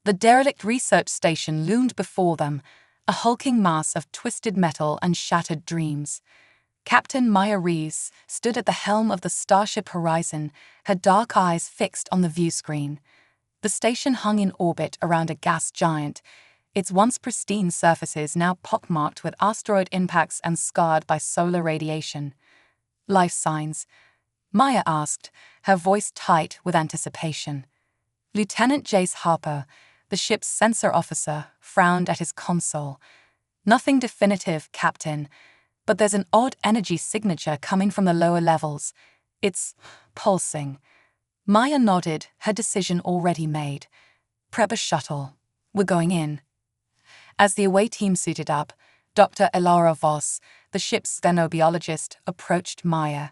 The derelict research station loomed before them, a hulking mass of twisted metal and shattered dreams. Captain Maya Reeves stood at the helm of the Starship Horizon, her dark eyes fixed on the viewscreen. The station hung in orbit around a gas giant, its once pristine surfaces now pockmarked with asteroid impacts and scarred by solar radiation. "Life signs?" Maya asked, her voice tight with anticipation. Lieutenant Jace Harper, the ship's sensor officer, frowned at his console. "Nothing definitive, Captain, but there's an odd energy signature coming from the lower levels. It's pulsing." Maya nodded, her decision already made. "Prep a shuttle. We're going in." As the away team suited up, Dr. Elara Voss, the ship's xenobiologist, approached Maya.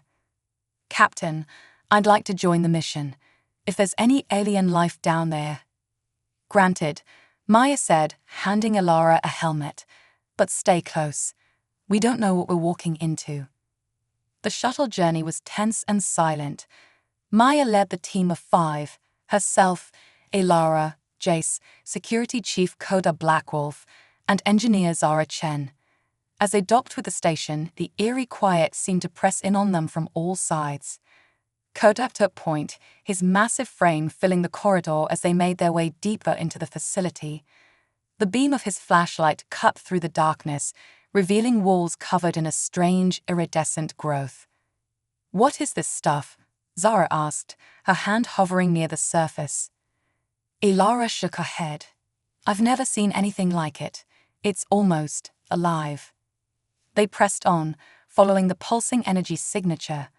"Captain, I'd like to join the mission. If there's any alien life down there." "Granted," Maya said, handing Elara a helmet. "But stay close. We don't know what we're walking into." The shuttle journey was tense and silent. Maya led the team of 5, herself, Elara, Jace, Security Chief Koda Blackwolf, and Engineer Zara Chen. As they docked with the station, the eerie quiet seemed to press in on them from all sides. Koda took point, his massive frame filling the corridor as they made their way deeper into the facility. The beam of his flashlight cut through the darkness, revealing walls covered in a strange, iridescent growth. "What is this stuff?" Zara asked, her hand hovering near the surface. Elara shook her head. "I've never seen anything like it. It's almost alive." They pressed on, following the pulsing energy signature.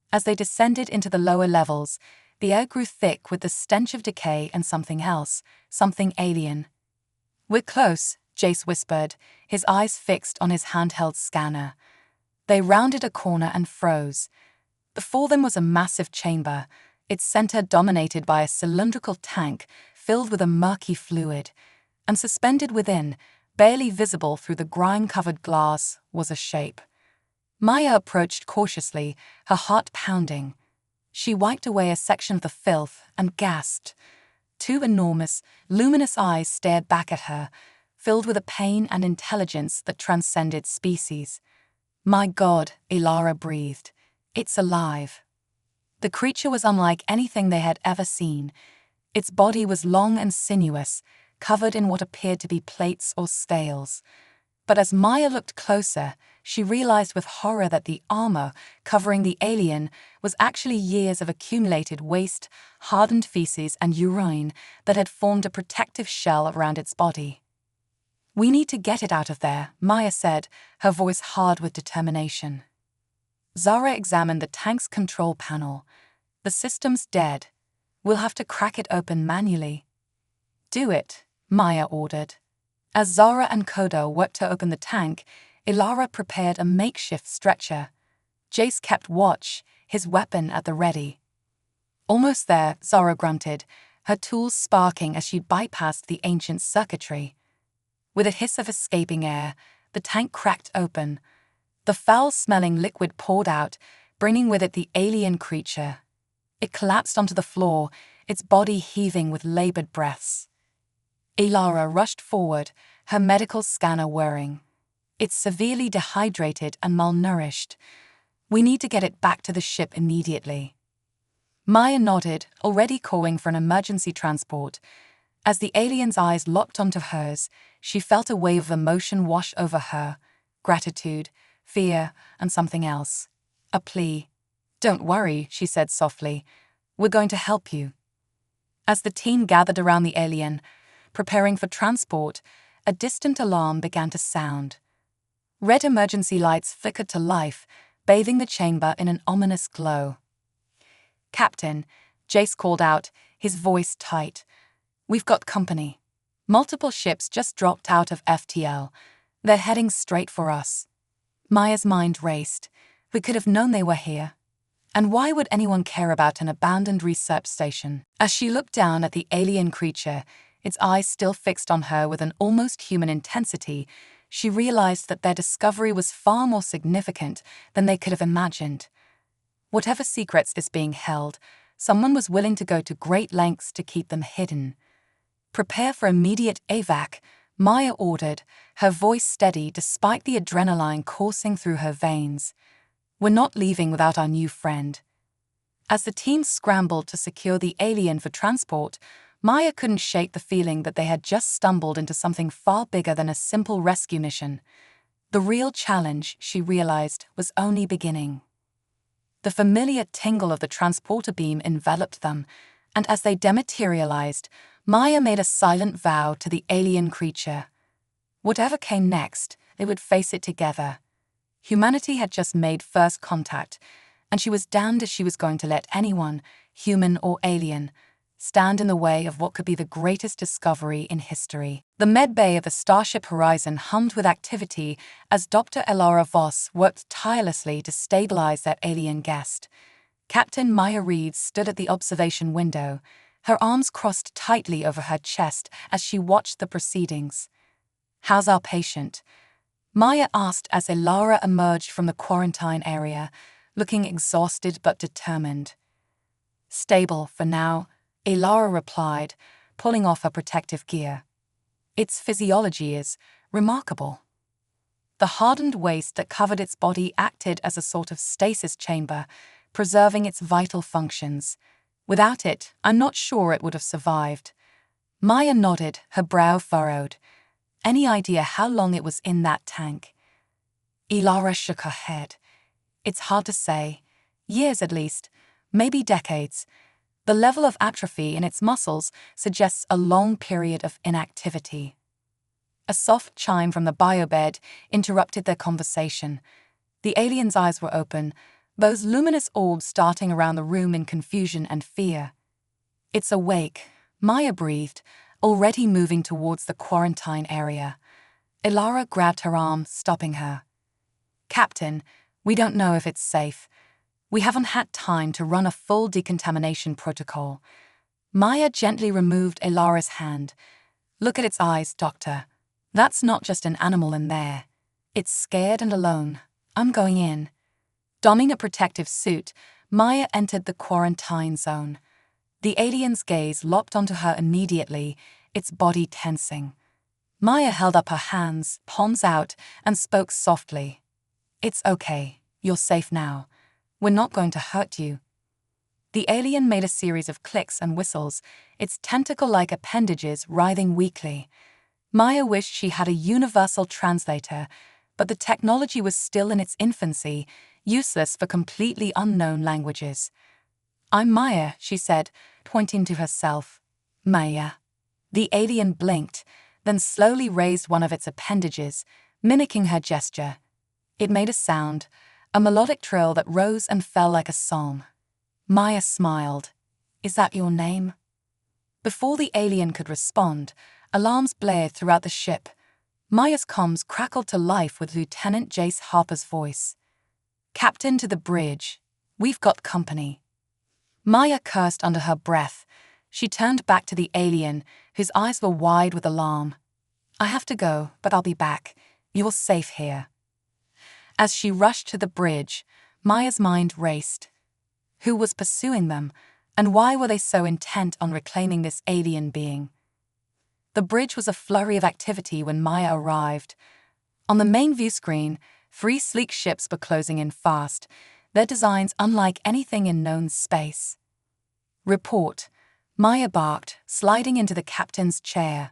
As they descended into the lower levels, the air grew thick with the stench of decay and something else, something alien. "We're close," Jace whispered, his eyes fixed on his handheld scanner. They rounded a corner and froze. Before them was a massive chamber, its center dominated by a cylindrical tank filled with a murky fluid, and suspended within, barely visible through the grime-covered glass, was a shape. Maya approached cautiously, her heart pounding. She wiped away a section of the filth and gasped. 2 enormous, luminous eyes stared back at her, filled with a pain and intelligence that transcended species. "My God," Elara breathed. "It's alive." The creature was unlike anything they had ever seen. Its body was long and sinuous, covered in what appeared to be plates or scales. But as Maya looked closer, she realized with horror that the armor covering the alien was actually years of accumulated waste, hardened feces and urine that had formed a protective shell around its body. "We need to get it out of there," Maya said, her voice hard with determination. Zara examined the tank's control panel. "The system's dead. We'll have to crack it open manually." "Do it," Maya ordered. As Zara and Kodo worked to open the tank, Elara prepared a makeshift stretcher. Jace kept watch, his weapon at the ready. "Almost there," Zara grunted, her tools sparking as she bypassed the ancient circuitry. With a hiss of escaping air, the tank cracked open. The foul-smelling liquid poured out, bringing with it the alien creature. It collapsed onto the floor, its body heaving with labored breaths. Elara rushed forward, her medical scanner whirring. "It's severely dehydrated and malnourished. We need to get it back to the ship immediately." Maya nodded, already calling for an emergency transport. As the alien's eyes locked onto hers, she felt a wave of emotion wash over her. Gratitude, fear, and something else. A plea. "Don't worry," she said softly. "We're going to help you." As the team gathered around the alien, preparing for transport, a distant alarm began to sound. Red emergency lights flickered to life, bathing the chamber in an ominous glow. "Captain," Jace called out, his voice tight. "We've got company. Multiple ships just dropped out of FTL. They're heading straight for us." Maya's mind raced. We could have known they were here. And why would anyone care about an abandoned research station? As she looked down at the alien creature, its eyes still fixed on her with an almost human intensity, she realized that their discovery was far more significant than they could have imagined. Whatever secrets is being held, someone was willing to go to great lengths to keep them hidden. Prepare for immediate evac, Maya ordered, her voice steady despite the adrenaline coursing through her veins. We're not leaving without our new friend. As the team scrambled to secure the alien for transport, Maya couldn't shake the feeling that they had just stumbled into something far bigger than a simple rescue mission. The real challenge, she realized, was only beginning. The familiar tingle of the transporter beam enveloped them, and as they dematerialized, Maya made a silent vow to the alien creature. Whatever came next, they would face it together. Humanity had just made first contact, and she was damned if she was going to let anyone, human or alien, stand in the way of what could be the greatest discovery in history. The medbay of the Starship Horizon hummed with activity as Dr. Elara Voss worked tirelessly to stabilize their alien guest. Captain Maya Reeves stood at the observation window, her arms crossed tightly over her chest as she watched the proceedings. "How's our patient?" Maya asked as Elara emerged from the quarantine area, looking exhausted but determined. "Stable for now," Elara replied, pulling off her protective gear. "Its physiology is remarkable." The hardened waste that covered its body acted as a sort of stasis chamber, preserving its vital functions. Without it, I'm not sure it would have survived. Maya nodded, her brow furrowed. Any idea how long it was in that tank? Elara shook her head. "It's hard to say. Years at least, maybe decades. The level of atrophy in its muscles suggests a long period of inactivity." A soft chime from the biobed interrupted their conversation. The alien's eyes were open, those luminous orbs darting around the room in confusion and fear. "It's awake," Maya breathed, already moving towards the quarantine area. Elara grabbed her arm, stopping her. "Captain, we don't know if it's safe. We haven't had time to run a full decontamination protocol." Maya gently removed Elara's hand. "Look at its eyes, Doctor. That's not just an animal in there. It's scared and alone. I'm going in." Donning a protective suit, Maya entered the quarantine zone. The alien's gaze locked onto her immediately, its body tensing. Maya held up her hands, palms out, and spoke softly. "It's okay. You're safe now. We're not going to hurt you." The alien made a series of clicks and whistles, its tentacle-like appendages writhing weakly. Maya wished she had a universal translator, but the technology was still in its infancy, useless for completely unknown languages. "I'm Maya," she said, pointing to herself. "Maya." The alien blinked, then slowly raised one of its appendages, mimicking her gesture. It made a sound, a melodic trill that rose and fell like a song. Maya smiled. "Is that your name?" Before the alien could respond, alarms blared throughout the ship. Maya's comms crackled to life with Lieutenant Jace Harper's voice. "Captain to the bridge. We've got company." Maya cursed under her breath. She turned back to the alien, whose eyes were wide with alarm. "I have to go, but I'll be back. You're safe here." As she rushed to the bridge, Maya's mind raced. Who was pursuing them, and why were they so intent on reclaiming this alien being? The bridge was a flurry of activity when Maya arrived. On the main view screen, 3 sleek ships were closing in fast, their designs unlike anything in known space. "Report," Maya barked, sliding into the captain's chair.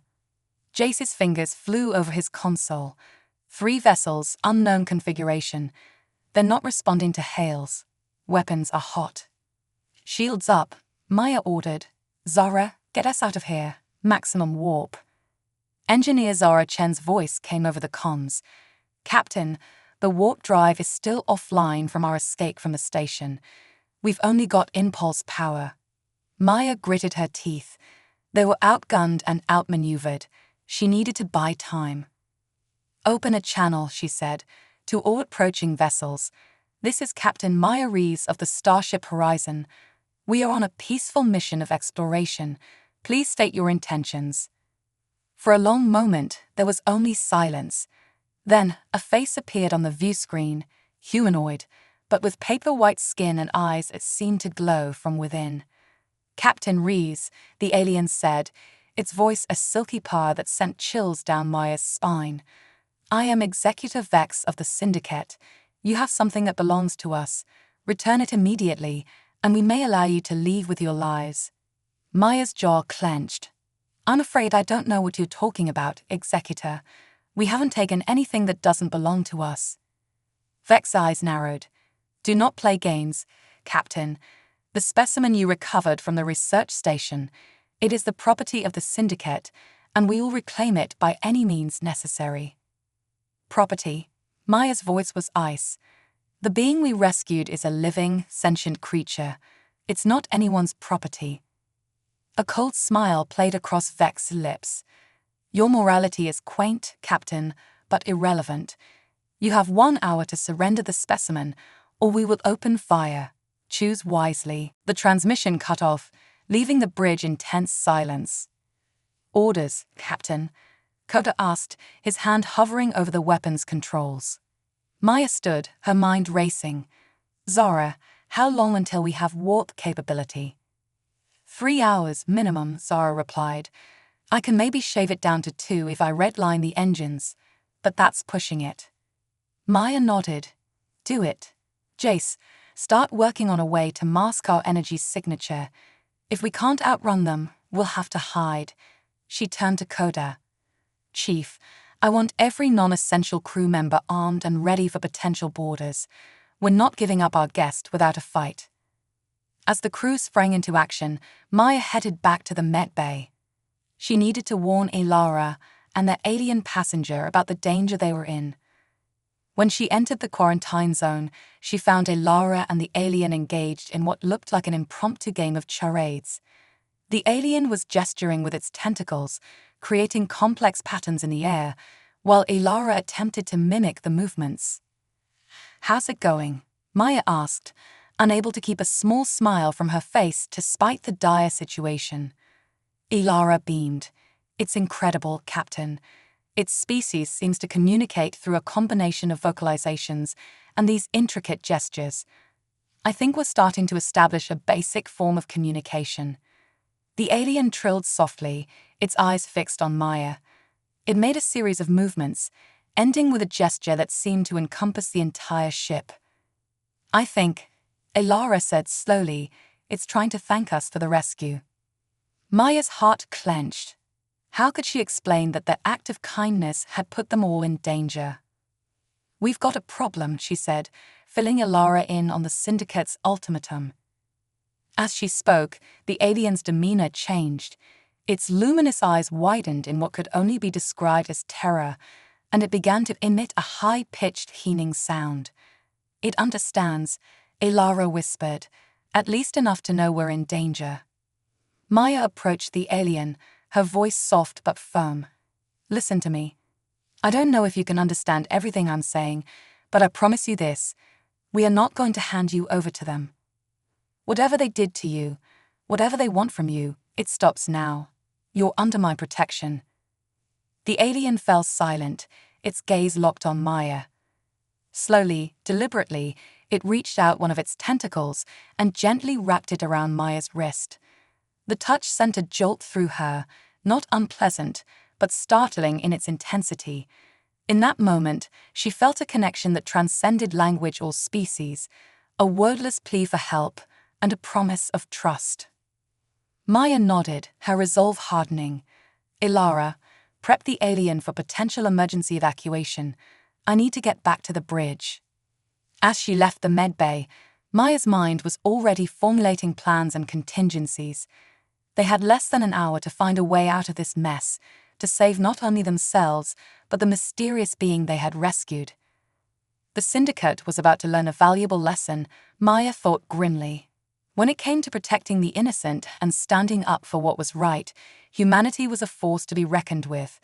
Jace's fingers flew over his console. 3 vessels, unknown configuration. They're not responding to hails. Weapons are hot. "Shields up," Maya ordered. "Zara, get us out of here. Maximum warp." Engineer Zara Chen's voice came over the comms. "Captain, the warp drive is still offline from our escape from the station. We've only got impulse power." Maya gritted her teeth. They were outgunned and outmaneuvered. She needed to buy time. "Open a channel," she said, "to all approaching vessels. This is Captain Maya Reeves of the Starship Horizon. We are on a peaceful mission of exploration. Please state your intentions." For a long moment, there was only silence. Then, a face appeared on the view screen, humanoid, but with paper-white skin and eyes that seemed to glow from within. "Captain Reeves," the alien said, its voice a silky purr that sent chills down Maya's spine. "I am Executor Vex of the Syndicate. You have something that belongs to us. Return it immediately, and we may allow you to leave with your lives." Maya's jaw clenched. "I'm afraid I don't know what you're talking about, Executor. We haven't taken anything that doesn't belong to us." Vex's eyes narrowed. "Do not play games, Captain. The specimen you recovered from the research station, it is the property of the Syndicate, and we will reclaim it by any means necessary." "Property?" Maya's voice was ice. "The being we rescued is a living, sentient creature. It's not anyone's property." A cold smile played across Vex's lips. "Your morality is quaint, Captain, but irrelevant. You have 1 hour to surrender the specimen, or we will open fire. Choose wisely." The transmission cut off, leaving the bridge in tense silence. "Orders, Captain?" Kota asked, his hand hovering over the weapon's controls. Maya stood, her mind racing. "Zara, how long until we have warp capability?" 3 hours minimum, Zara replied. "I can maybe shave it down to 2 if I redline the engines, but that's pushing it." Maya nodded. "Do it. Jace, start working on a way to mask our energy signature. If we can't outrun them, we'll have to hide." She turned to Koda. "Chief, I want every non-essential crew member armed and ready for potential boarders. We're not giving up our guest without a fight." As the crew sprang into action, Maya headed back to the med bay. She needed to warn Elara and their alien passenger about the danger they were in. When she entered the quarantine zone, she found Elara and the alien engaged in what looked like an impromptu game of charades. The alien was gesturing with its tentacles, creating complex patterns in the air, while Elara attempted to mimic the movements. "How's it going?" Maya asked, unable to keep a small smile from her face despite the dire situation. Elara beamed. "It's incredible, Captain. Its species seems to communicate through a combination of vocalizations and these intricate gestures. I think we're starting to establish a basic form of communication." The alien trilled softly, its eyes fixed on Maya. It made a series of movements, ending with a gesture that seemed to encompass the entire ship. "I think," Elara said slowly, "it's trying to thank us for the rescue." Maya's heart clenched. How could she explain that their act of kindness had put them all in danger? "We've got a problem," she said, filling Elara in on the Syndicate's ultimatum. As she spoke, the alien's demeanor changed. Its luminous eyes widened in what could only be described as terror, and it began to emit a high-pitched heening sound. "It understands," Elara whispered, "at least enough to know we're in danger." Maya approached the alien, her voice soft but firm. "Listen to me. I don't know if you can understand everything I'm saying, but I promise you this: we are not going to hand you over to them. Whatever they did to you, whatever they want from you, it stops now. You're under my protection." The alien fell silent, its gaze locked on Maya. Slowly, deliberately, it reached out one of its tentacles and gently wrapped it around Maya's wrist. The touch sent a jolt through her, not unpleasant, but startling in its intensity. In that moment, she felt a connection that transcended language or species, a wordless plea for help, and a promise of trust. Maya nodded, her resolve hardening. "Elara, prep the alien for potential emergency evacuation. I need to get back to the bridge." As she left the med bay, Maya's mind was already formulating plans and contingencies. They had less than an hour to find a way out of this mess, to save not only themselves, but the mysterious being they had rescued. The Syndicate was about to learn a valuable lesson, Maya thought grimly. When it came to protecting the innocent and standing up for what was right, humanity was a force to be reckoned with.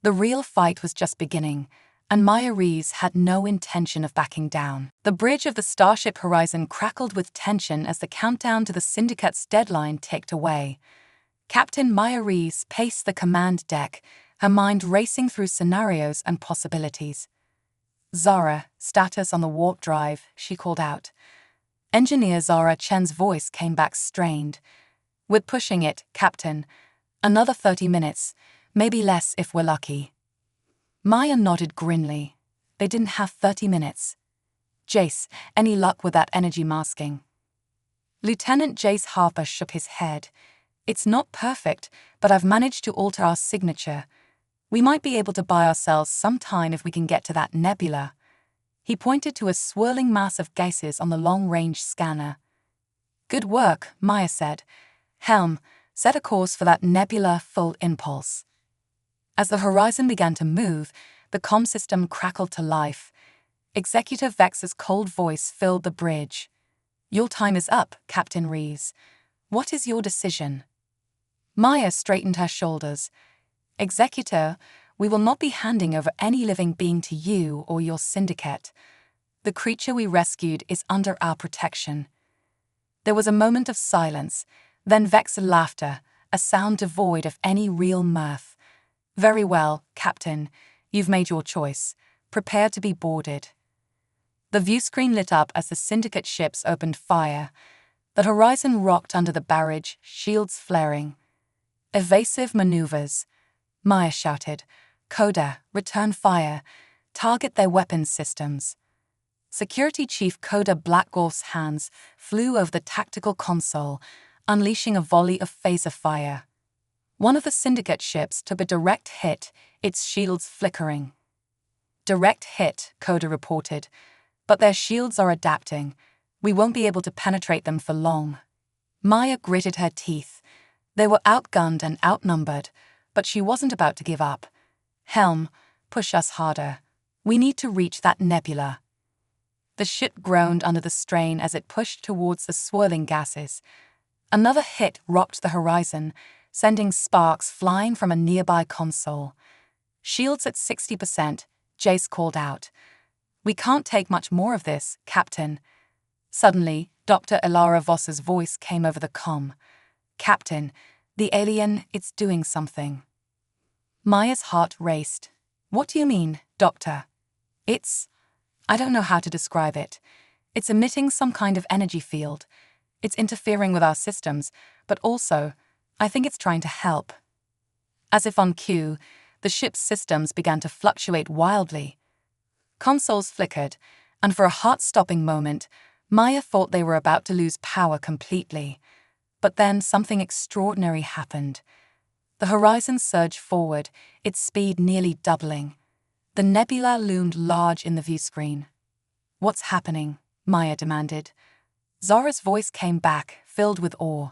The real fight was just beginning, and Maya Rees had no intention of backing down. The bridge of the Starship Horizon crackled with tension as the countdown to the Syndicate's deadline ticked away. Captain Maya Rees paced the command deck, her mind racing through scenarios and possibilities. "Zara, status on the warp drive," she called out. Engineer Zara Chen's voice came back strained. "We're pushing it, Captain. Another 30 minutes, maybe less if we're lucky. Maya nodded grimly. They didn't have 30 minutes. Jace, any luck with that energy masking? Lieutenant Jace Harper shook his head. It's not perfect, but I've managed to alter our signature. We might be able to buy ourselves some time if we can get to that nebula. He pointed to a swirling mass of gases on the long-range scanner. Good work, Maya said. Helm, set a course for that nebula full impulse. As the horizon began to move, the comm system crackled to life. Executive Vex's cold voice filled the bridge. Your time is up, Captain Rees. What is your decision? Maya straightened her shoulders. Executor, we will not be handing over any living being to you or your syndicate. The creature we rescued is under our protection. There was a moment of silence, then Vex's laughter, a sound devoid of any real mirth. Very well, Captain. You've made your choice. Prepare to be boarded. The viewscreen lit up as the syndicate ships opened fire. The horizon rocked under the barrage, shields flaring. Evasive maneuvers. Maya shouted. Coda, return fire. Target their weapons systems. Security Chief Coda Blackgolf's hands flew over the tactical console, unleashing a volley of phaser fire. One of the syndicate ships took a direct hit, its shields flickering. Direct hit, Coda reported. But their shields are adapting. We won't be able to penetrate them for long. Maya gritted her teeth. They were outgunned and outnumbered, but she wasn't about to give up. Helm, push us harder. We need to reach that nebula. The ship groaned under the strain as it pushed towards the swirling gases. Another hit rocked the horizon, sending sparks flying from a nearby console. Shields at 60%, Jace called out. We can't take much more of this, Captain. Suddenly, Dr. Ilara Voss's voice came over the comm. Captain, the alien, it's doing something. Maya's heart raced. What do you mean, Doctor? I don't know how to describe it. It's emitting some kind of energy field. It's interfering with our systems, but also, I think it's trying to help. As if on cue, the ship's systems began to fluctuate wildly. Consoles flickered, and for a heart-stopping moment, Maya thought they were about to lose power completely. But then something extraordinary happened. The horizon surged forward, its speed nearly doubling. The nebula loomed large in the viewscreen. What's happening? Maya demanded. Zora's voice came back, filled with awe.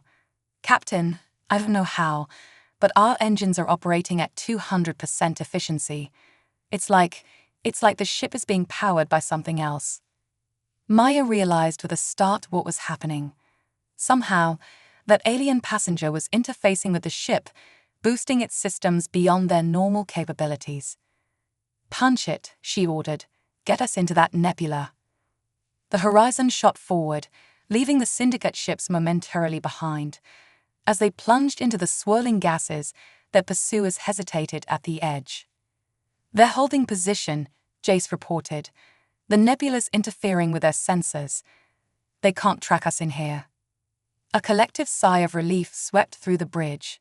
Captain, I don't know how, but our engines are operating at 200% efficiency. It's like the ship is being powered by something else. Maya realized with a start what was happening. Somehow, that alien passenger was interfacing with the ship, boosting its systems beyond their normal capabilities. Punch it, she ordered. Get us into that nebula. The horizon shot forward, leaving the syndicate ships momentarily behind. As they plunged into the swirling gases, their pursuers hesitated at the edge. They're holding position, Jace reported. The nebula's interfering with their sensors. They can't track us in here. A collective sigh of relief swept through the bridge.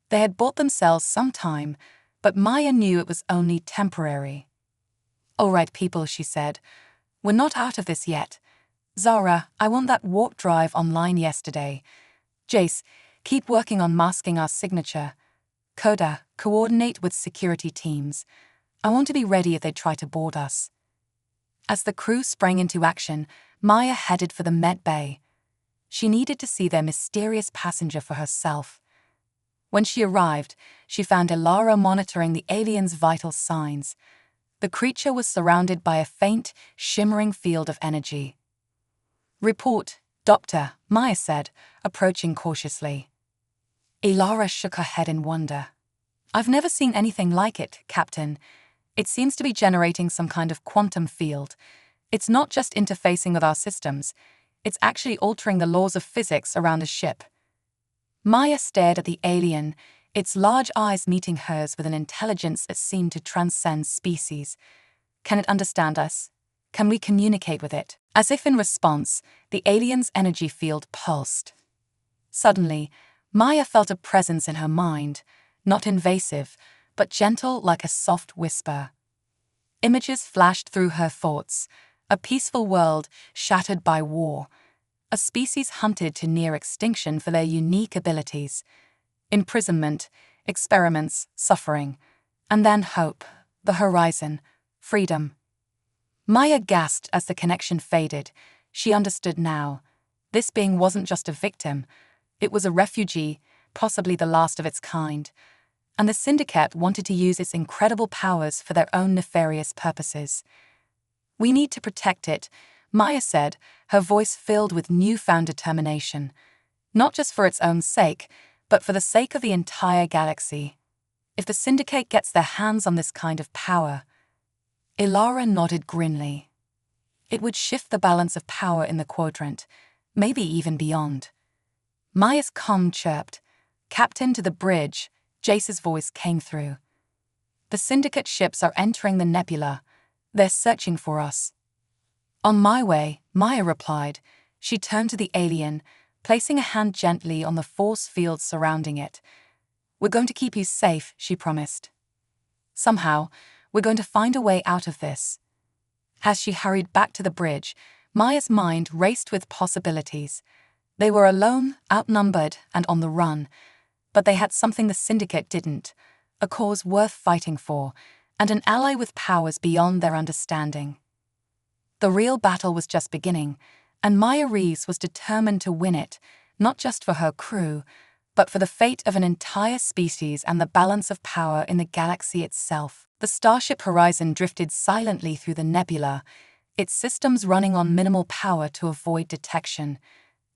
They had bought themselves some time, but Maya knew it was only temporary. All right, people, she said. We're not out of this yet. Zara, I want that warp drive online yesterday. Jace, keep working on masking our signature. Coda, coordinate with security teams. I want to be ready if they try to board us. As the crew sprang into action, Maya headed for the med bay. She needed to see their mysterious passenger for herself. When she arrived, she found Ilara monitoring the alien's vital signs. The creature was surrounded by a faint, shimmering field of energy. Report, Doctor, Maya said, approaching cautiously. Ilara shook her head in wonder. I've never seen anything like it, Captain. It seems to be generating some kind of quantum field. It's not just interfacing with our systems. It's actually altering the laws of physics around a ship. Maya stared at the alien, its large eyes meeting hers with an intelligence that seemed to transcend species. Can it understand us? Can we communicate with it? As if in response, the alien's energy field pulsed. Suddenly, Maya felt a presence in her mind, not invasive, but gentle like a soft whisper. Images flashed through her thoughts, a peaceful world shattered by war, a species hunted to near extinction for their unique abilities, imprisonment, experiments, suffering, and then hope, the horizon, freedom. Maya gasped as the connection faded. She understood now. This being wasn't just a victim, it was a refugee, possibly the last of its kind. And the Syndicate wanted to use its incredible powers for their own nefarious purposes. "We need to protect it," Maya said, her voice filled with newfound determination. "Not just for its own sake, but for the sake of the entire galaxy. If the Syndicate gets their hands on this kind of power..." Ilara nodded grimly. "It would shift the balance of power in the quadrant, maybe even beyond." Maya's comm chirped. "Captain, to the bridge," Jace's voice came through. "The Syndicate ships are entering the nebula. They're searching for us." "On my way," Maya replied. She turned to the alien, placing a hand gently on the force field surrounding it. "We're going to keep you safe," she promised. "Somehow, we're going to find a way out of this." As she hurried back to the bridge, Maya's mind raced with possibilities. They were alone, outnumbered, and on the run. But they had something the Syndicate didn't, a cause worth fighting for, and an ally with powers beyond their understanding. The real battle was just beginning, and Maya Reese was determined to win it, not just for her crew, but for the fate of an entire species and the balance of power in the galaxy itself. The Starship Horizon drifted silently through the nebula, its systems running on minimal power to avoid detection.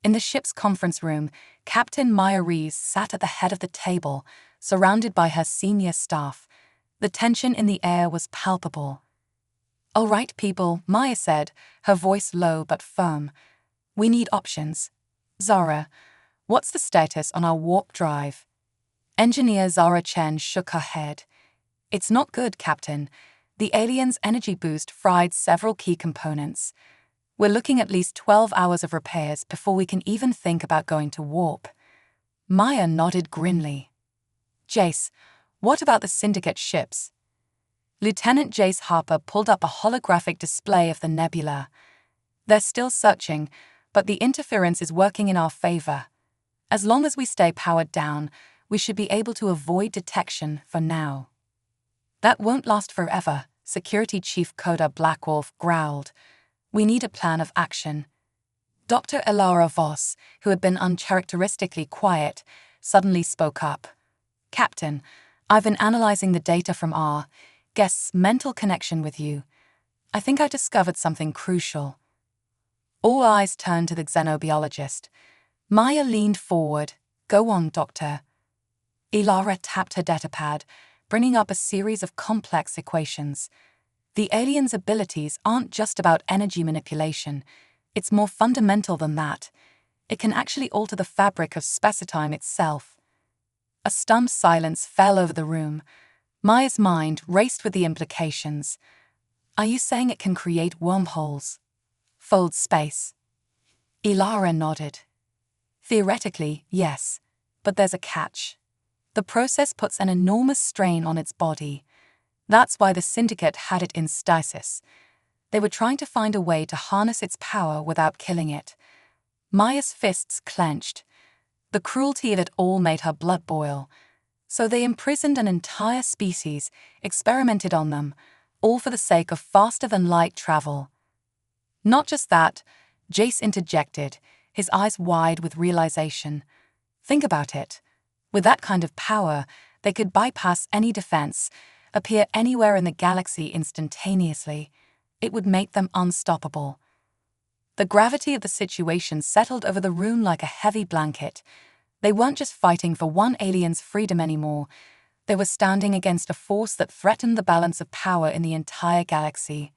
In the ship's conference room, Captain Maya Reese sat at the head of the table, surrounded by her senior staff. The tension in the air was palpable. "All right, people," Maya said, her voice low but firm. "We need options. Zara, what's the status on our warp drive?" Engineer Zara Chen shook her head. "It's not good, Captain. The alien's energy boost fried several key components. We're looking at least 12 hours of repairs before we can even think about going to warp." Maya nodded grimly. "Jace, what about the Syndicate ships?" Lieutenant Jace Harper pulled up a holographic display of the nebula. "They're still searching, but the interference is working in our favor. As long as we stay powered down, we should be able to avoid detection for now." "That won't last forever," Security Chief Coda Blackwolf growled. "We need a plan of action." Dr. Elara Voss, who had been uncharacteristically quiet, suddenly spoke up. "Captain, I've been analyzing the data from our guest's mental connection with you. I think I discovered something crucial." All eyes turned to the xenobiologist. Maya leaned forward. "Go on, Doctor." Ilara tapped her datapad, bringing up a series of complex equations. "The alien's abilities aren't just about energy manipulation. It's more fundamental than that. It can actually alter the fabric of space-time itself." A stunned silence fell over the room. Maya's mind raced with the implications. "Are you saying it can create wormholes? Fold space?" Ilara nodded. "Theoretically, yes, but there's a catch. The process puts an enormous strain on its body. That's why the Syndicate had it in stasis. They were trying to find a way to harness its power without killing it." Maya's fists clenched. The cruelty of it all made her blood boil. So they imprisoned an entire species, experimented on them, all for the sake of faster-than-light travel. "Not just that," Jace interjected, his eyes wide with realization. "Think about it. With that kind of power, they could bypass any defense, appear anywhere in the galaxy instantaneously. It would make them unstoppable." The gravity of the situation settled over the room like a heavy blanket. They weren't just fighting for one alien's freedom anymore. They were standing against a force that threatened the balance of power in the entire galaxy.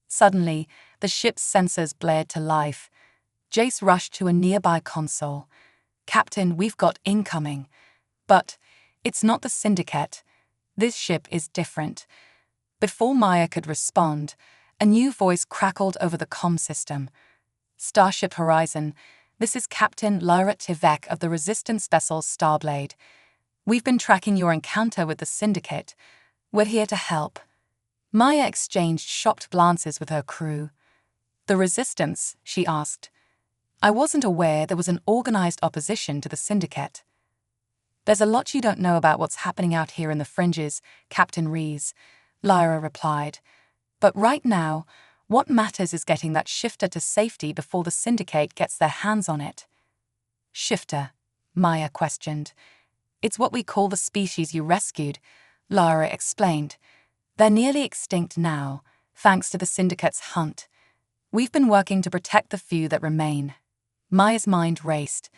Suddenly, the ship's sensors blared to life. Jace rushed to a nearby console. "Captain, we've got incoming. But it's not the Syndicate. This ship is different." Before Maya could respond, a new voice crackled over the comm system. "Starship Horizon, This is Captain Lyra Tivek of the Resistance vessel Starblade. We've been tracking your encounter with the Syndicate. We're here to help." Maya exchanged shocked glances with her crew. "The Resistance?" she asked. "I wasn't aware there was an organized opposition to the Syndicate." "There's a lot you don't know about what's happening out here in the fringes, Captain Rees," Lyra replied. "But right now, what matters is getting that shifter to safety before the Syndicate gets their hands on it." "Shifter?" Maya questioned. "It's what we call the species you rescued," Lyra explained. "They're nearly extinct now, thanks to the Syndicate's hunt. We've been working to protect the few that remain." Maya's mind raced.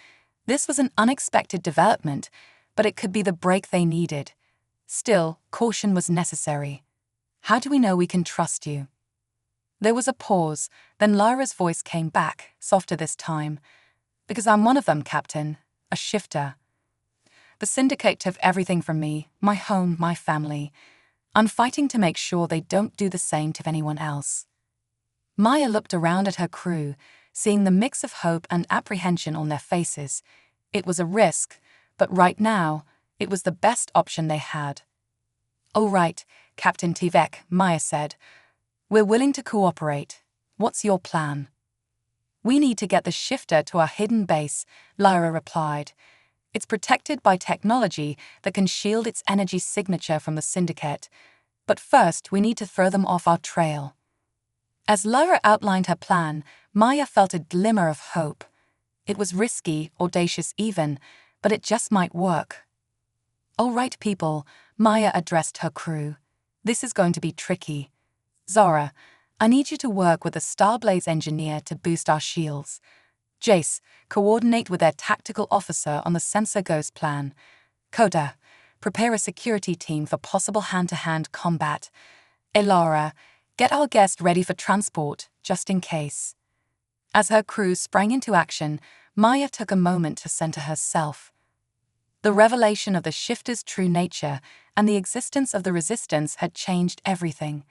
This was an unexpected development, but it could be the break they needed. Still, caution was necessary. "How do we know we can trust you?" There was a pause, then Lyra's voice came back, softer this time. "Because I'm one of them, Captain. A shifter. The Syndicate took everything from me, my home, my family. I'm fighting to make sure they don't do the same to anyone else." Maya looked around at her crew, seeing the mix of hope and apprehension on their faces. It was a risk, but right now, it was the best option they had. "All right, Captain Tivek," Maya said. "We're willing to cooperate. What's your plan?" "We need to get the shifter to our hidden base," Lyra replied. "It's protected by technology that can shield its energy signature from the Syndicate. But first, we need to throw them off our trail." As Lyra outlined her plan, Maya felt a glimmer of hope. It was risky, audacious even, but it just might work. "All right, people," Maya addressed her crew. "This is going to be tricky. Zara, I need you to work with the Starblade's engineer to boost our shields. Jace, coordinate with their tactical officer on the sensor ghost plan. Koda, prepare a security team for possible hand-to-hand combat. Elara, get our guest ready for transport, just in case." As her crew sprang into action, Maya took a moment to center herself. The revelation of the shifter's true nature and the existence of the Resistance had changed everything.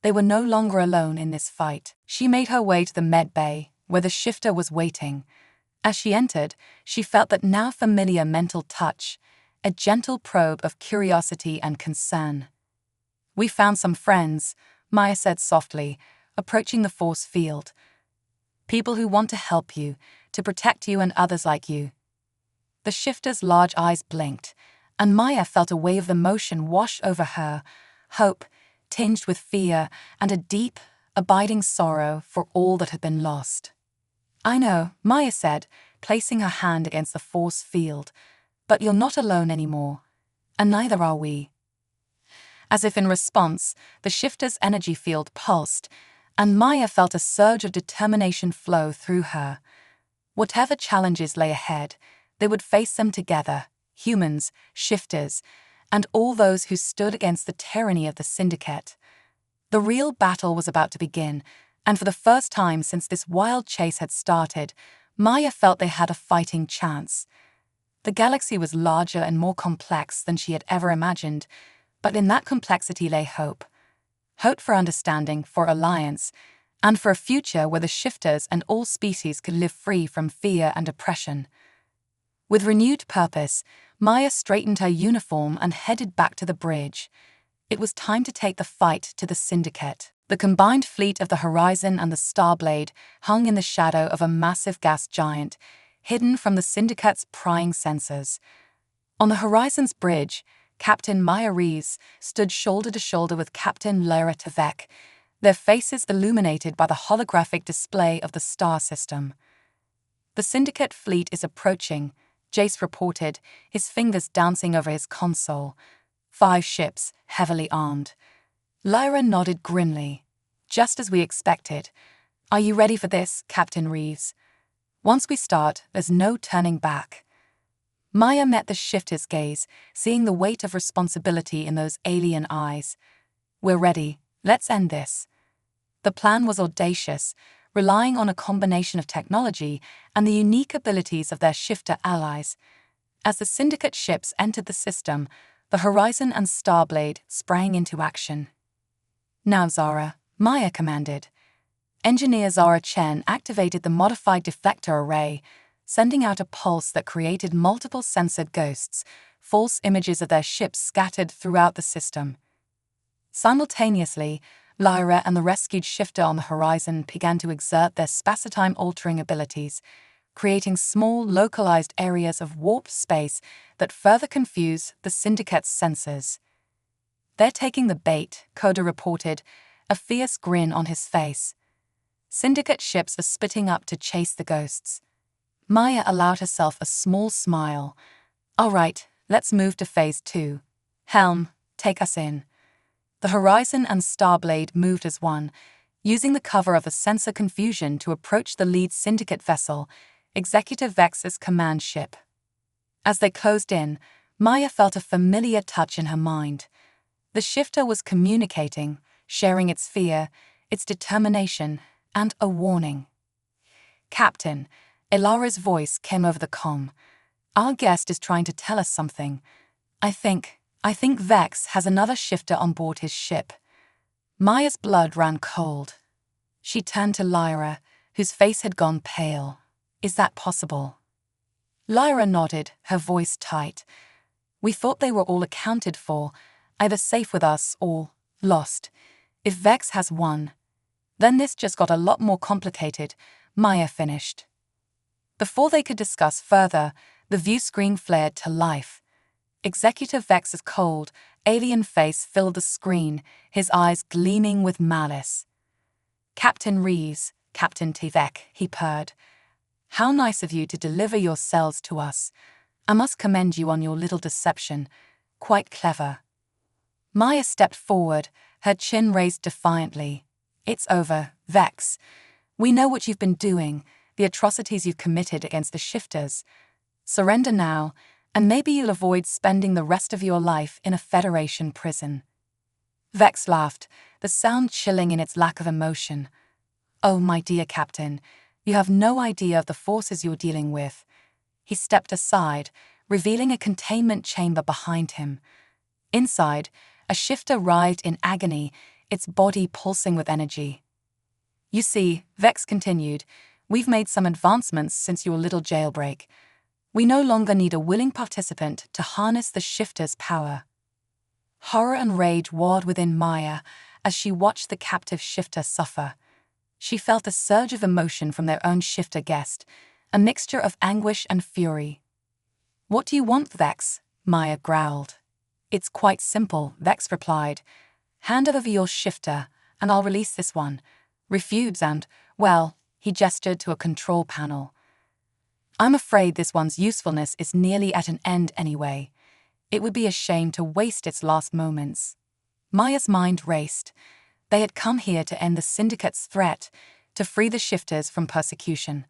They were no longer alone in this fight. She made her way to the med bay, where the shifter was waiting. As she entered, she felt that now familiar mental touch, a gentle probe of curiosity and concern. "We found some friends," Maya said softly, approaching the force field. "People who want to help you, to protect you and others like you." The shifter's large eyes blinked, and Maya felt a wave of emotion wash over her, hope, tinged with fear, and a deep, abiding sorrow for all that had been lost. "I know," Maya said, placing her hand against the force field, "but you're not alone anymore, and neither are we." As if in response, the shifter's energy field pulsed, and Maya felt a surge of determination flow through her. Whatever challenges lay ahead, they would face them together, humans, shifters, and all those who stood against the tyranny of the Syndicate. The real battle was about to begin, and for the first time since this wild chase had started, Maya felt they had a fighting chance. The galaxy was larger and more complex than she had ever imagined, but in that complexity lay hope. Hope for understanding, for alliance, and for a future where the shifters and all species could live free from fear and oppression. With renewed purpose, Maya straightened her uniform and headed back to the bridge. It was time to take the fight to the Syndicate. The combined fleet of the Horizon and the Starblade hung in the shadow of a massive gas giant, hidden from the Syndicate's prying sensors. On the Horizon's bridge, Captain Maya Rees stood shoulder to shoulder with Captain Lyra Tivek, their faces illuminated by the holographic display of the star system. "The Syndicate fleet is approaching," Jace reported, his fingers dancing over his console. 5 ships, heavily armed. Lyra nodded grimly. "Just as we expected. Are you ready for this, Captain Rees? Once we start, there's no turning back." Maya met the shifter's gaze, seeing the weight of responsibility in those alien eyes. "We're ready. Let's end this." The plan was audacious, relying on a combination of technology and the unique abilities of their shifter allies. As the Syndicate ships entered the system, the Horizon and Starblade sprang into action. "Now, Zara," Maya commanded. Engineer Zara Chen activated the modified deflector array, sending out a pulse that created multiple censored ghosts, false images of their ships scattered throughout the system. Simultaneously, Lyra and the rescued shifter on the horizon began to exert their spacetime-altering abilities, creating small, localized areas of warp space that further confuse the Syndicate's sensors. "They're taking the bait," Coda reported, a fierce grin on his face. "Syndicate ships are spitting up to chase the ghosts." Maya allowed herself a small smile. "All right, let's move to Phase 2. Helm, take us in." The Horizon and Starblade moved as one, using the cover of the sensor confusion to approach the lead Syndicate vessel, Executive Vex's command ship. As they closed in, Maya felt a familiar touch in her mind. The shifter was communicating, sharing its fear, its determination, and a warning. "Captain," Elara's voice came over the comm. "Our guest is trying to tell us something. I think Vex has another shifter on board his ship." Maya's blood ran cold. She turned to Lyra, whose face had gone pale. "Is that possible?" Lyra nodded, her voice tight. "We thought they were all accounted for, either safe with us or lost. If Vex has one, then this just got a lot more complicated," Maya finished. Before they could discuss further, the view screen flared to life. Executive Vex's cold, alien face filled the screen, his eyes gleaming with malice. "Captain Rees, Captain Tvek," he purred. "How nice of you to deliver yourselves to us. I must commend you on your little deception. Quite clever." Maya stepped forward, her chin raised defiantly. "It's over, Vex. We know what you've been doing, the atrocities you've committed against the shifters. Surrender now, and maybe you'll avoid spending the rest of your life in a Federation prison." Vex laughed, the sound chilling in its lack of emotion. "Oh, my dear Captain, you have no idea of the forces you're dealing with." He stepped aside, revealing a containment chamber behind him. Inside, a shifter writhed in agony, its body pulsing with energy. "You see," Vex continued, "we've made some advancements since your little jailbreak. We no longer need a willing participant to harness the shifter's power." Horror and rage warred within Maya as she watched the captive shifter suffer. She felt a surge of emotion from their own shifter guest, a mixture of anguish and fury. "What do you want, Vex?" Maya growled. "It's quite simple," Vex replied. "Hand over your shifter, and I'll release this one. Refuse and, well," he gestured to a control panel. "I'm afraid this one's usefulness is nearly at an end anyway. It would be a shame to waste its last moments." Maya's mind raced. They had come here to end the Syndicate's threat, to free the shifters from persecution.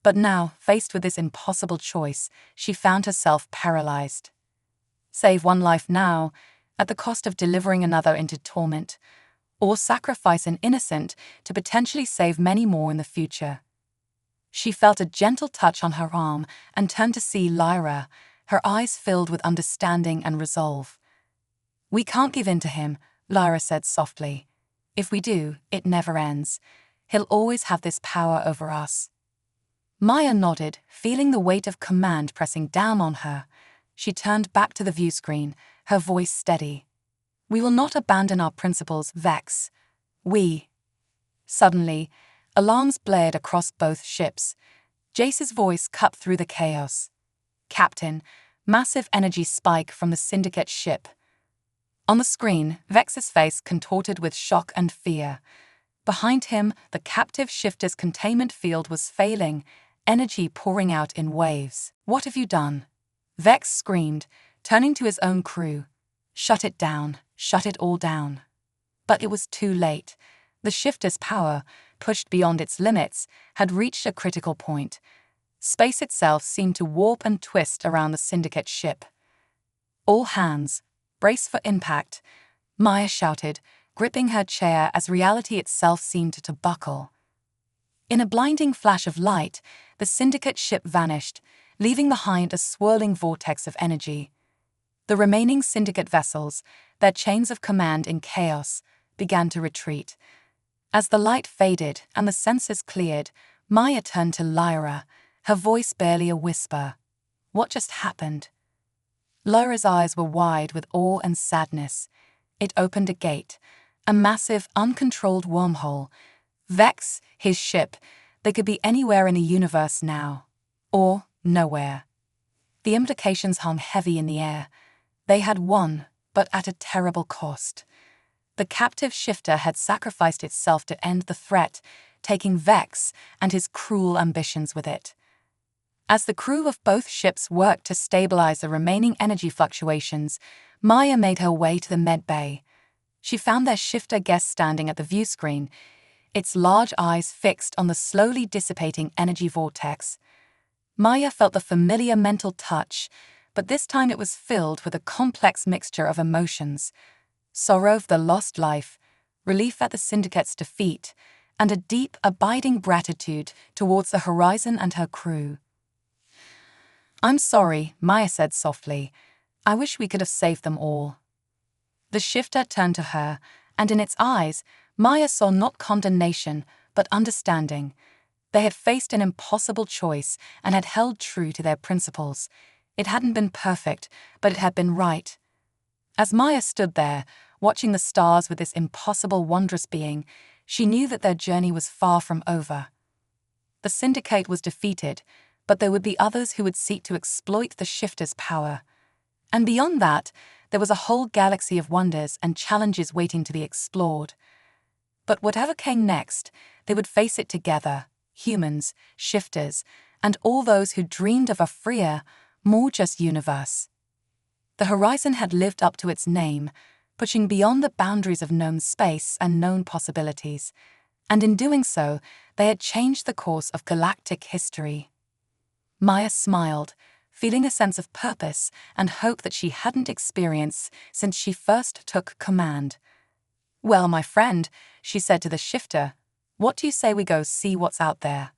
But now, faced with this impossible choice, she found herself paralyzed. Save one life now, at the cost of delivering another into torment, or sacrifice an innocent to potentially save many more in the future. She felt a gentle touch on her arm and turned to see Lyra, her eyes filled with understanding and resolve. "We can't give in to him," Lyra said softly. "If we do, it never ends. He'll always have this power over us." Maya nodded, feeling the weight of command pressing down on her. She turned back to the view screen, her voice steady. "We will not abandon our principles, Vex. We—" Suddenly, alarms blared across both ships. Jace's voice cut through the chaos. "Captain, massive energy spike from the Syndicate ship." On the screen, Vex's face contorted with shock and fear. Behind him, the captive shifter's containment field was failing, energy pouring out in waves. "What have you done?" Vex screamed, turning to his own crew. "Shut it down, shut it all down." But it was too late. The shifter's power, pushed beyond its limits, had reached a critical point. Space itself seemed to warp and twist around the Syndicate ship. "All hands, brace for impact," Maya shouted, gripping her chair as reality itself seemed to buckle. In a blinding flash of light, the Syndicate ship vanished, leaving behind a swirling vortex of energy. The remaining Syndicate vessels, their chains of command in chaos, began to retreat. As the light faded and the sensors cleared, Maya turned to Lyra, her voice barely a whisper. What just happened? Lyra's eyes were wide with awe and sadness. It opened a gate, a massive, uncontrolled wormhole. Vex, his ship, they could be anywhere in the universe now. Or nowhere. The implications hung heavy in the air. They had won, but at a terrible cost. The captive shifter had sacrificed itself to end the threat, taking Vex and his cruel ambitions with it. As the crew of both ships worked to stabilize the remaining energy fluctuations, Maya made her way to the med bay. She found their shifter guest standing at the view screen, its large eyes fixed on the slowly dissipating energy vortex. Maya felt the familiar mental touch, but this time it was filled with a complex mixture of emotions: sorrow for the lost life, relief at the Syndicate's defeat, and a deep, abiding gratitude towards the Horizon and her crew. "I'm sorry," Maya said softly. "I wish we could have saved them all." The shifter turned to her, and in its eyes, Maya saw not condemnation, but understanding. They had faced an impossible choice and had held true to their principles. It hadn't been perfect, but it had been right. As Maya stood there, watching the stars with this impossible, wondrous being, she knew that their journey was far from over. The Syndicate was defeated, but there would be others who would seek to exploit the shifter's power. And beyond that, there was a whole galaxy of wonders and challenges waiting to be explored. But whatever came next, they would face it together, humans, shifters, and all those who dreamed of a freer, more just universe. The Horizon had lived up to its name, pushing beyond the boundaries of known space and known possibilities, and in doing so, they had changed the course of galactic history. Maya smiled, feeling a sense of purpose and hope that she hadn't experienced since she first took command. "Well, my friend," she said to the shifter, "what do you say we go see what's out there?"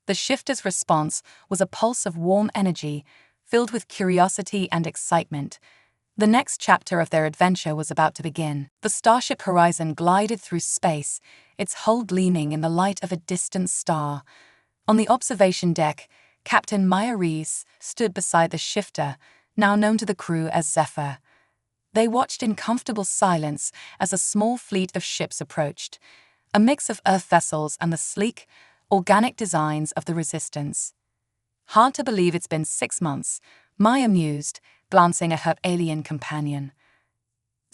The shifter's response was a pulse of warm energy, filled with curiosity and excitement. The next chapter of their adventure was about to begin. The starship Horizon glided through space, its hull gleaming in the light of a distant star. On the observation deck, Captain Maya Rees stood beside the shifter, now known to the crew as Zephyr. They watched in comfortable silence as a small fleet of ships approached, a mix of Earth vessels and the sleek, organic designs of the Resistance. "Hard to believe it's been 6 months," Maya mused, glancing at her alien companion.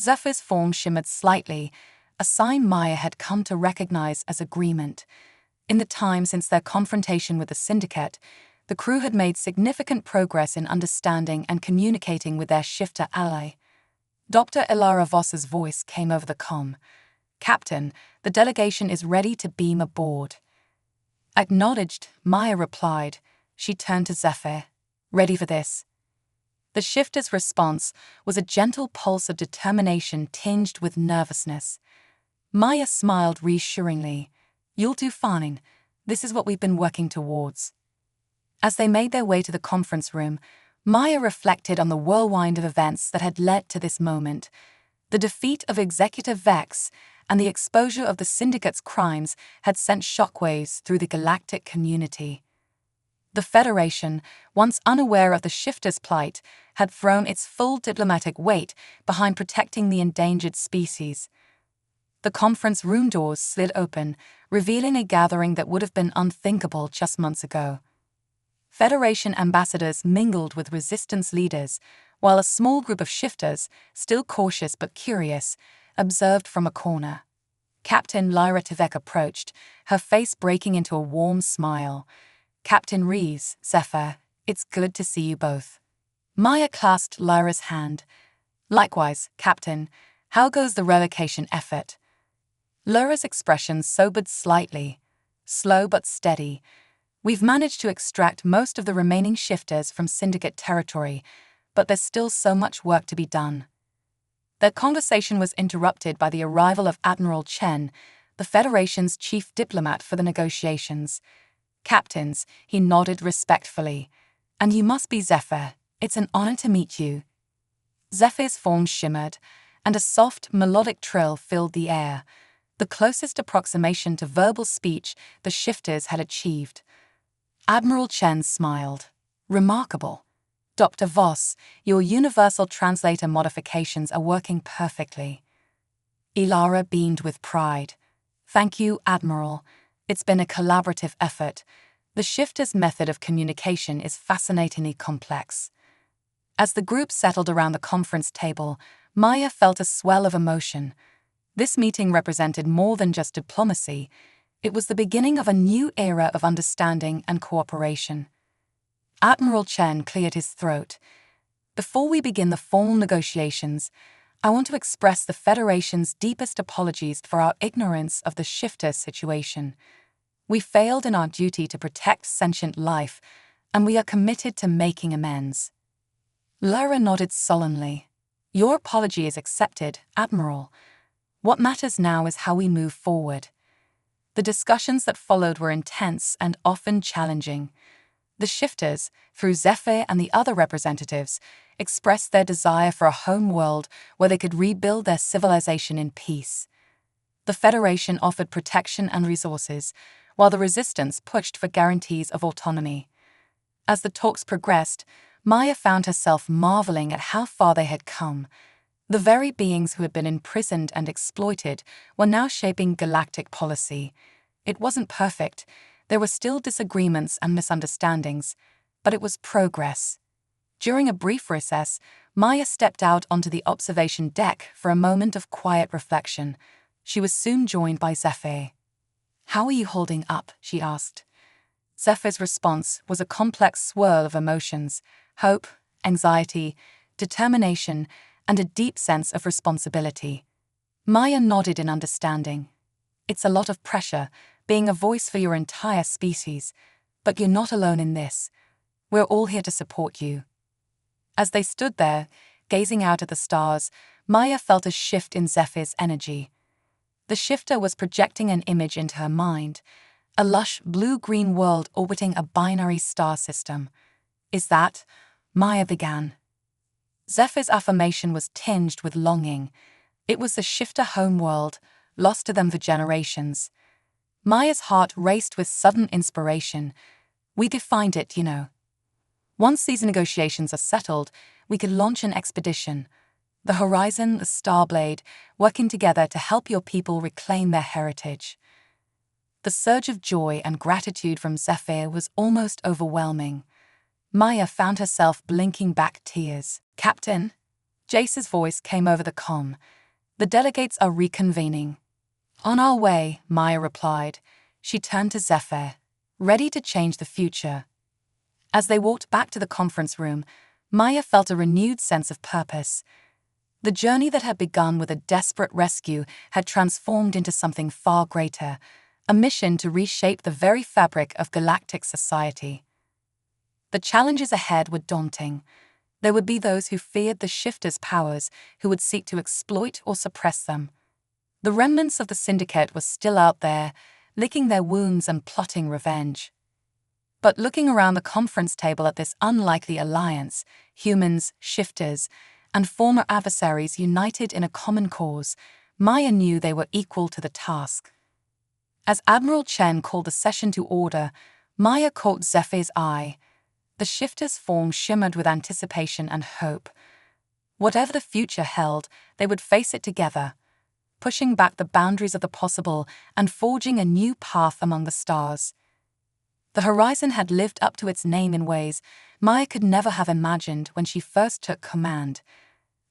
Zephyr's form shimmered slightly, a sign Maya had come to recognize as agreement. In the time since their confrontation with the Syndicate, the crew had made significant progress in understanding and communicating with their shifter ally. Dr. Ilara Voss's voice came over the comm. "Captain, the delegation is ready to beam aboard." Acknowledged, Maya replied. She turned to Zephyr. "Ready for this?" The shifter's response was a gentle pulse of determination tinged with nervousness. Maya smiled reassuringly. "You'll do fine. This is what we've been working towards." As they made their way to the conference room, Maya reflected on the whirlwind of events that had led to this moment. The defeat of Executive Vex and the exposure of the Syndicate's crimes had sent shockwaves through the galactic community. The Federation, once unaware of the shifter's plight, had thrown its full diplomatic weight behind protecting the endangered species. The conference room doors slid open, revealing a gathering that would have been unthinkable just months ago. Federation ambassadors mingled with Resistance leaders, while a small group of shifters, still cautious but curious, observed from a corner. Captain Lyra Tivek approached, her face breaking into a warm smile. "Captain Rees, Zephyr, it's good to see you both." Maya clasped Lyra's hand. "Likewise, Captain. How goes the relocation effort?" Lyra's expression sobered slightly. "Slow but steady. We've managed to extract most of the remaining shifters from Syndicate territory, but there's still so much work to be done." Their conversation was interrupted by the arrival of Admiral Chen, the Federation's chief diplomat for the negotiations. "Captains," he nodded respectfully. "And you must be Zephyr. It's an honor to meet you." Zephyr's form shimmered, and a soft, melodic trill filled the air, the closest approximation to verbal speech the shifters had achieved. Admiral Chen smiled. Remarkable. Dr. Voss, your universal translator modifications are working perfectly. Ilara beamed with pride. Thank you, Admiral. It's been a collaborative effort. The shifter's method of communication is fascinatingly complex. As the group settled around the conference table, Maya felt a swell of emotion. This meeting represented more than just diplomacy. It was the beginning of a new era of understanding and cooperation. Admiral Chen cleared his throat. Before we begin the formal negotiations, I want to express the Federation's deepest apologies for our ignorance of the shifter situation. We failed in our duty to protect sentient life, and we are committed to making amends. Lara nodded sullenly. Your apology is accepted, Admiral. What matters now is how we move forward. The discussions that followed were intense and often challenging. The shifters, through Zephyr and the other representatives, expressed their desire for a home world where they could rebuild their civilization in peace. The Federation offered protection and resources, while the Resistance pushed for guarantees of autonomy. As the talks progressed, Maya found herself marveling at how far they had come. The very beings who had been imprisoned and exploited were now shaping galactic policy. It wasn't perfect. There were still disagreements and misunderstandings, but it was progress. During a brief recess, Maya stepped out onto the observation deck for a moment of quiet reflection. She was soon joined by Zephyr. How are you holding up? She asked. Zephyr's response was a complex swirl of emotions: hope, anxiety, determination, and a deep sense of responsibility. Maya nodded in understanding. It's a lot of pressure, being a voice for your entire species, but you're not alone in this. We're all here to support you. As they stood there, gazing out at the stars, Maya felt a shift in Zephyr's energy. The shifter was projecting an image into her mind, a lush blue-green world orbiting a binary star system. Is that? Maya began. Zephyr's affirmation was tinged with longing. It was the shifter homeworld, lost to them for generations. Maya's heart raced with sudden inspiration. We could find it, you know. Once these negotiations are settled, we could launch an expedition. The Horizon, the Starblade, working together to help your people reclaim their heritage. The surge of joy and gratitude from Zephyr was almost overwhelming. Maya found herself blinking back tears. Captain? Jace's voice came over the comm. The delegates are reconvening. On our way, Maya replied. She turned to Zephyr, ready to change the future. As they walked back to the conference room, Maya felt a renewed sense of purpose. The journey that had begun with a desperate rescue had transformed into something far greater, a mission to reshape the very fabric of galactic society. The challenges ahead were daunting. There would be those who feared the shifters' powers, who would seek to exploit or suppress them. The remnants of the Syndicate were still out there, licking their wounds and plotting revenge. But looking around the conference table at this unlikely alliance, humans, shifters, and former adversaries united in a common cause, Maya knew they were equal to the task. As Admiral Chen called the session to order, Maya caught Zephyr's eye. The shifters' form shimmered with anticipation and hope. Whatever the future held, they would face it together, pushing back the boundaries of the possible and forging a new path among the stars. The Horizon had lived up to its name in ways Maya could never have imagined when she first took command.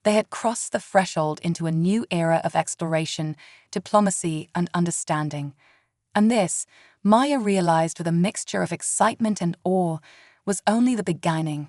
They had crossed the threshold into a new era of exploration, diplomacy, and understanding. And this, Maya realized with a mixture of excitement and awe, was only the beginning.